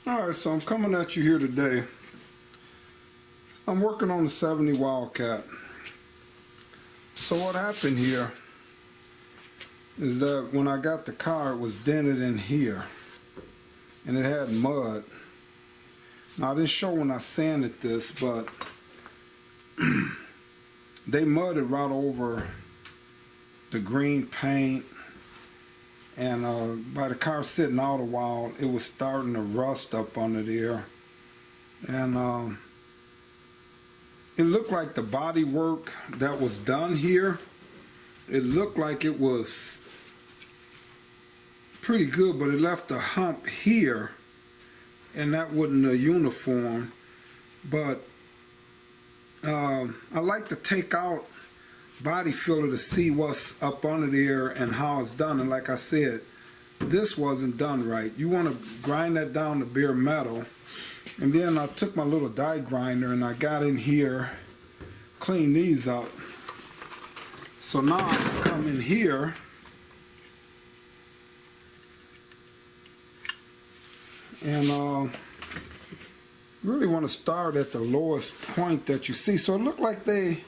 Alright, so I'm coming at you here today. I'm working on the 70 Wildcat. So what happened here is that when I got the car, it was dented in here and it had mud. Now I didn't show when I sanded this, but they mudded right over the green paint, and by the car sitting out a while, it was starting to rust up under there, and it looked like the body work that was done here, it looked like it was pretty good, but it left a hump here, and that wasn't a uniform. But I like to take out body filler to see what's up under there and how it's done. And like I said, this wasn't done right. You want to grind that down to bare metal. And then I took my little die grinder and I got in here, cleaned these up. So now I can come in here and really want to start at the lowest point that you see. So it looked like they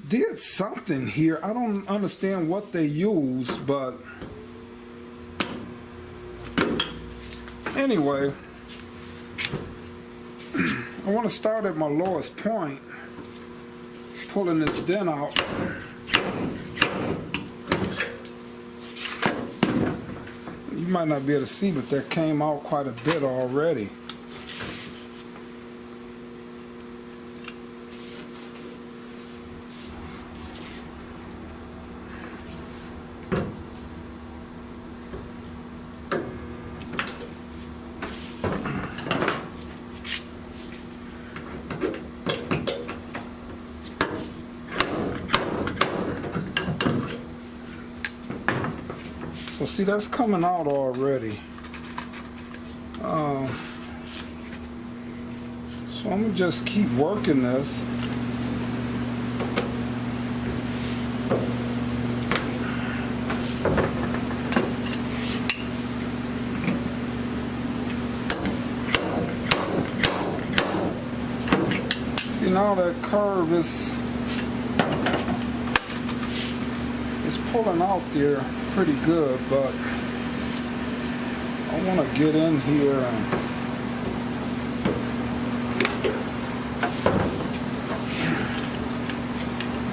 did something here. I don't understand what they used, but anyway, I want to start at my lowest point, pulling this dent out. You might not be able to see, but that came out quite a bit already. So see, that's coming out already. So I'm gonna just keep working this. See, now that curve is pulling out there pretty good, but I want to get in here and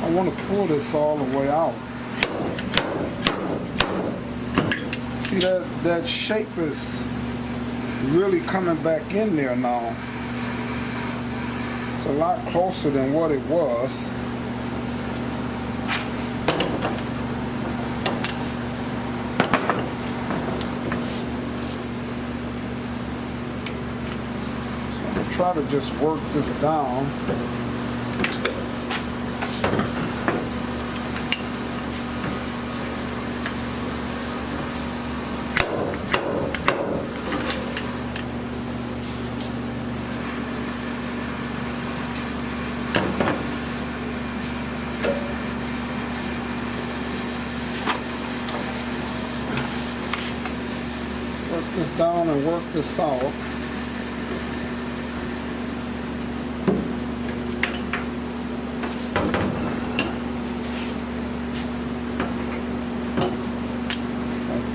I want to pull this all the way out. See, that shape is really coming back in there now. It's a lot closer than what it was. Try to just work this down. Work this down and work this out.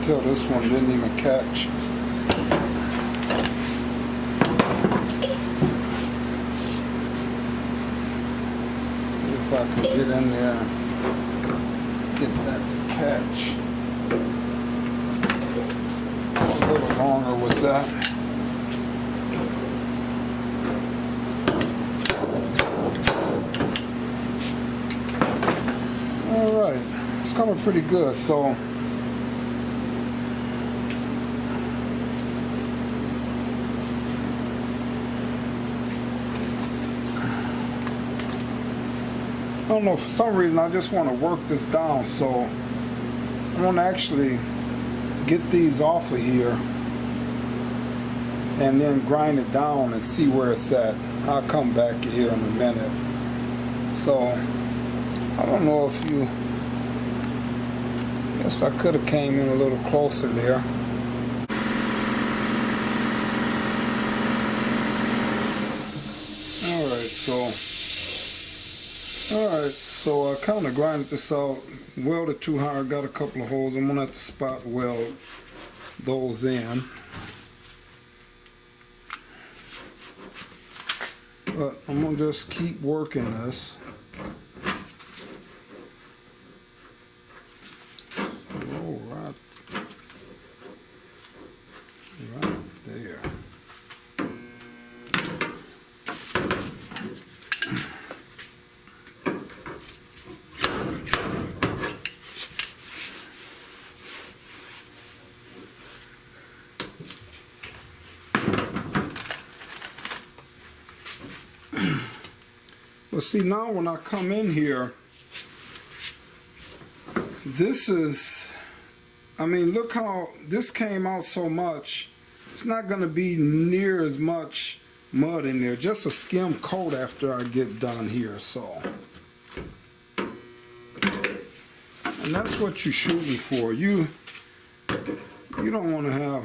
Until this one didn't even catch. See if I can get in there and get that to catch. A little longer with that. Alright, it's coming pretty good. So I don't know, for some reason I just want to work this down, so I want to actually get these off of here and then grind it down and see where it's at. I'll come back here in a minute. So I don't know if you, guess I could have came in a little closer there. So, alright, so I kind of grinded this out, welded too hard, got a couple of holes. I'm going to have to spot weld those in. But I'm going to just keep working this. Oh, right there. But see, now when I come in here, this is, I mean, look how this came out so much. It's not going to be near as much mud in there. Just a skim coat after I get done here. So, and that's what you're shooting for. You don't want to have,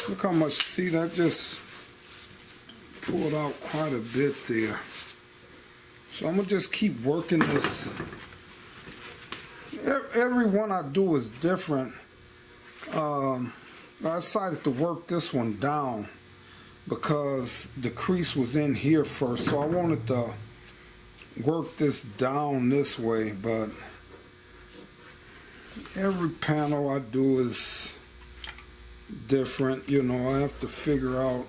look how much, see, that just pulled out quite a bit there. So I'm gonna just keep working this. Every one I do is different. I decided to work this one down because the crease was in here first, so I wanted to work this down this way, but every panel I do is different. You know, I have to figure out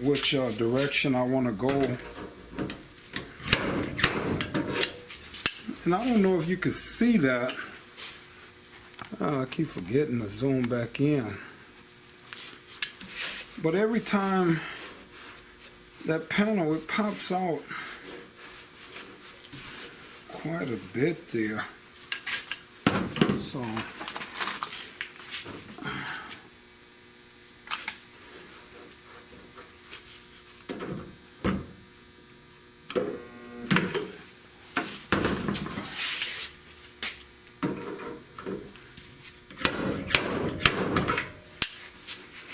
which direction I want to go. And I don't know if you can see that. I keep forgetting to zoom back in. But every time that panel, it pops out quite a bit there. So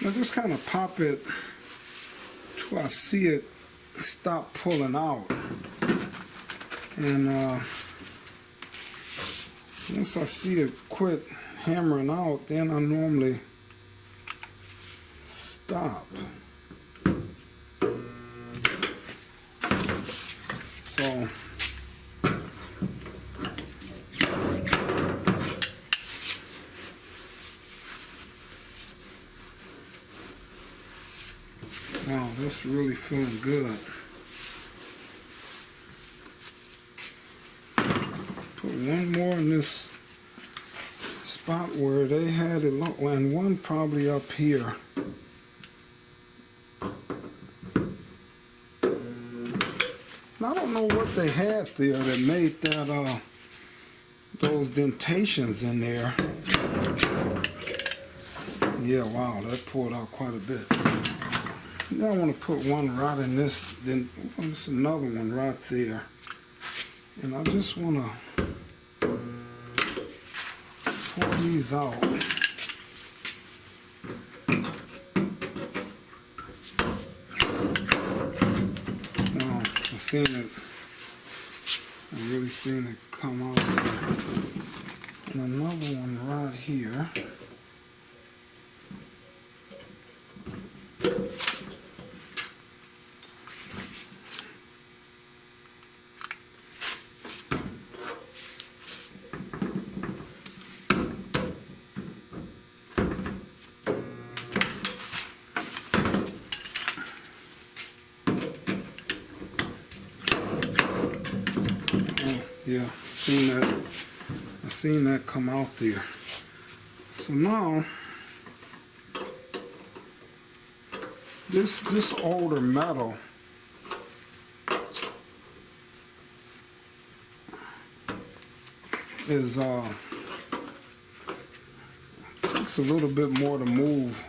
I just kind of pop it till I see it stop pulling out. And once I see it quit hammering out, then I normally stop. So wow, that's really feeling good. Put one more in this spot where they had it, and one probably up here. I don't know what they had there that made that those dentations in there. Yeah, wow, that pulled out quite a bit. Now I want to put one right in this, then there's another one right there. And I just want to pull these out. Now, I've really seen it come out. And another one right here. Yeah, I seen that come out there. So now this older metal is takes a little bit more to move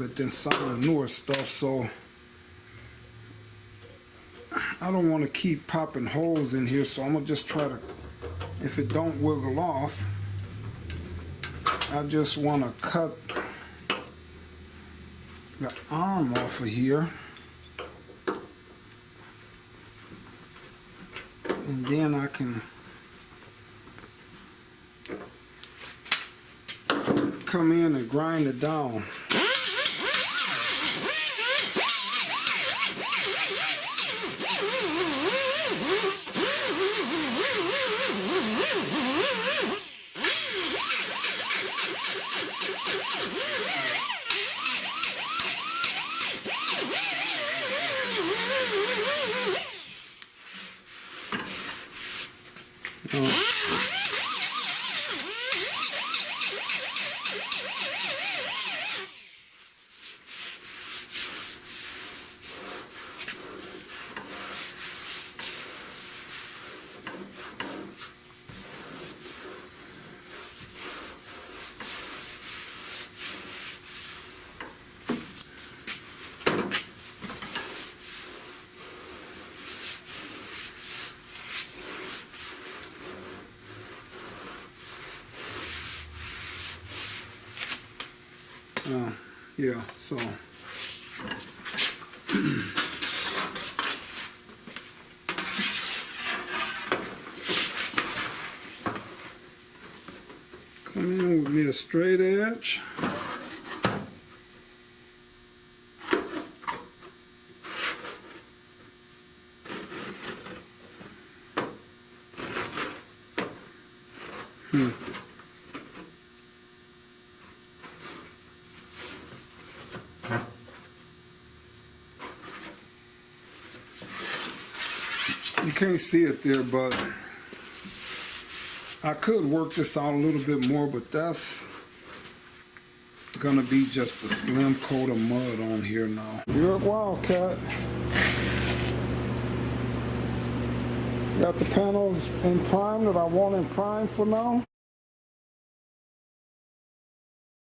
it than some of the newer stuff, so I don't want to keep popping holes in here, so I'm gonna just try to, if it don't wiggle off, I just want to cut the arm off of here, and then I can come in and grind it down. Yeah, so come in with me a straight edge. You can't see it there, but I could work this out a little bit more, but that's gonna be just a slim coat of mud on here now. You're a wildcat. Got the panels in prime that I want in prime for now.